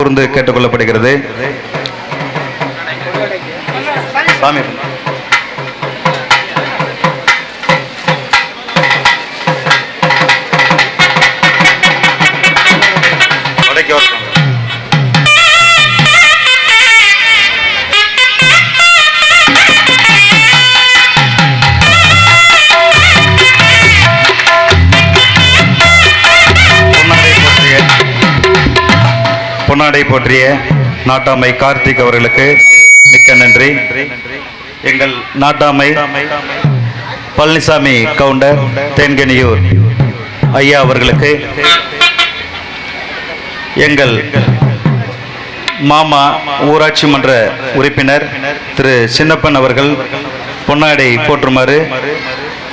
கூர்ந்து கேட்டுக்கொள்ளப்படுகிறது. சாமி பொன்னாடை போற்றிய நாட்டாமை கார்த்திக் அவர்களுக்கு மிக்க நன்றி. எங்கள் நாட்டாமை பழனிசாமி கவுண்டர் தேன்கனியூர் ஐயா அவர்களுக்கு, எங்கள் மாமா ஊராட்சி மன்ற உறுப்பினர் திரு சின்னப்பன் அவர்கள் பொன்னாடை போற்றுமாறு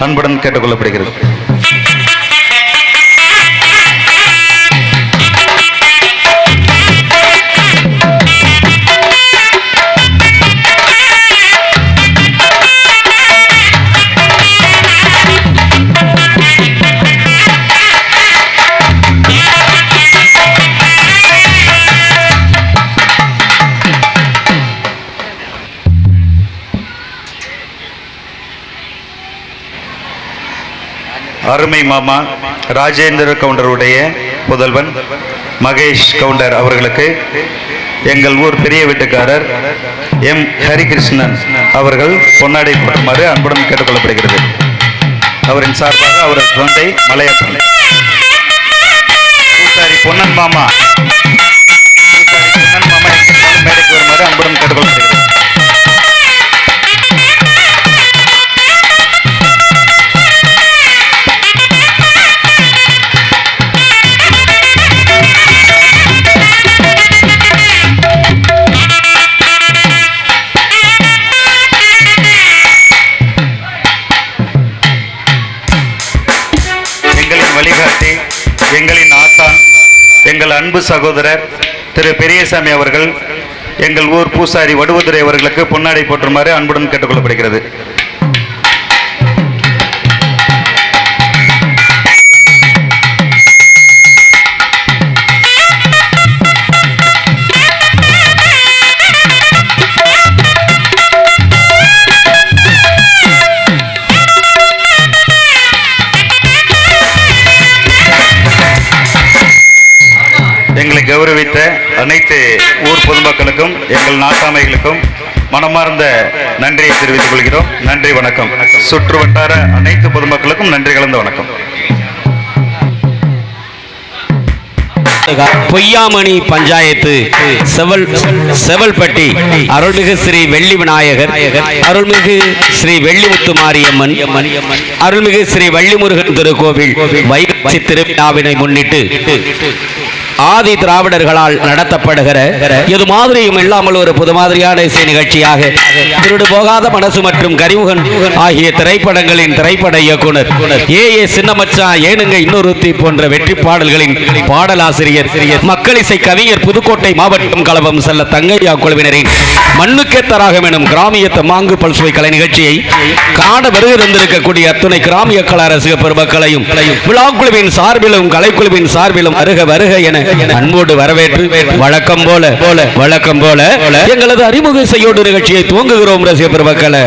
அன்புடன் கேட்டுக்கொள்ளப்படுகிறது. அருமை மாமா ராஜேந்திர கவுண்டருடைய புதல்வன் மகேஷ் கவுண்டர் அவர்களுக்கு எங்கள் ஊர் பெரிய வீட்டுக்காரர் எம் ஹரிகிருஷ்ணன் அவர்கள் பொன்னாடை போடுமாறு அன்புடன் கேட்டுக்கொள்ளப்படுகிறது. அவரின் சார்பாக அவரது தந்தை மலையப்பன் பூசாரி பொன்னன் மாமா மேடைக்கு வருமாறு அன்புடன் கேட்டுக்கொள்ளப்படுகிறது. வழிகாட்டி எங்களின் ஆசான் எங்கள் அன்பு சகோதரர் திரு பெரியசாமி அவர்கள் எங்கள் ஊர் பூசாரி வடுவதுரை அவர்களுக்கு பொன்னாடை போற்றுமாறு அன்புடன் கேட்டுக்கொள்ளப்படுகிறது. எங்களை கௌரவித்த அனைத்து ஊர் பொதுமக்களுக்கும் எங்கள் நாட்டாமைகளுக்கும் மனமார்ந்த நன்றியை தெரிவித்துக் கொள்கிறோம். நன்றி, வணக்கம். சுற்று வட்டார அனைத்து பொதுமக்களுக்கும் நன்றி கலந்த வணக்கம். பொய்யாமணி பஞ்சாயத்து செவல்பட்டி அருள்மிகு ஸ்ரீ வெள்ளி விநாயகர், அருள்மிகு ஸ்ரீ வெள்ளிமுத்து மாரியம்மன், அருள்மிகு ஸ்ரீ வள்ளிமுருகன் திருக்கோவில் வைகாசி திருவிழாவினை முன்னிட்டு ஆதி திராவிடர்களால் நடத்தப்படுகிற இது மாதிரியும் இல்லாமல் ஒரு புது மாதிரியான இசை நிகழ்ச்சியாக திருடு போகாத மனசு மற்றும் கரிமுகன் ஆகிய திரைப்படங்களின் திரைப்பட இயக்குனர் ஏ சின்னமச்சா ஏனுங்க இன்னொருத்தி போன்ற வெற்றி பாடல்களின் பாடலாசிரியர் மக்களிசை கவிஞர் புதுக்கோட்டை மாவட்டம் களபம் செல்ல தங்கையா குழுவினரின் மண்ணுக்கேத்தராகம் எனும் கிராமிய தமாங்கு பல்சுவை கலை நிகழ்ச்சியை காண வருகை தந்திருக்கக்கூடிய அத்துணை கிராமிய கலா ரசிக பெருமக்களையும் விழா குழுவின் சார்பிலும் கலைக்குழுவின் சார்பிலும் வருக வருக என அன்போடு வரவேற்று வழக்கம் போல எங்களது அறிமுக இசையோடு நிகழ்ச்சியை துவங்குகிறோம் ரசிக பெருமக்களே.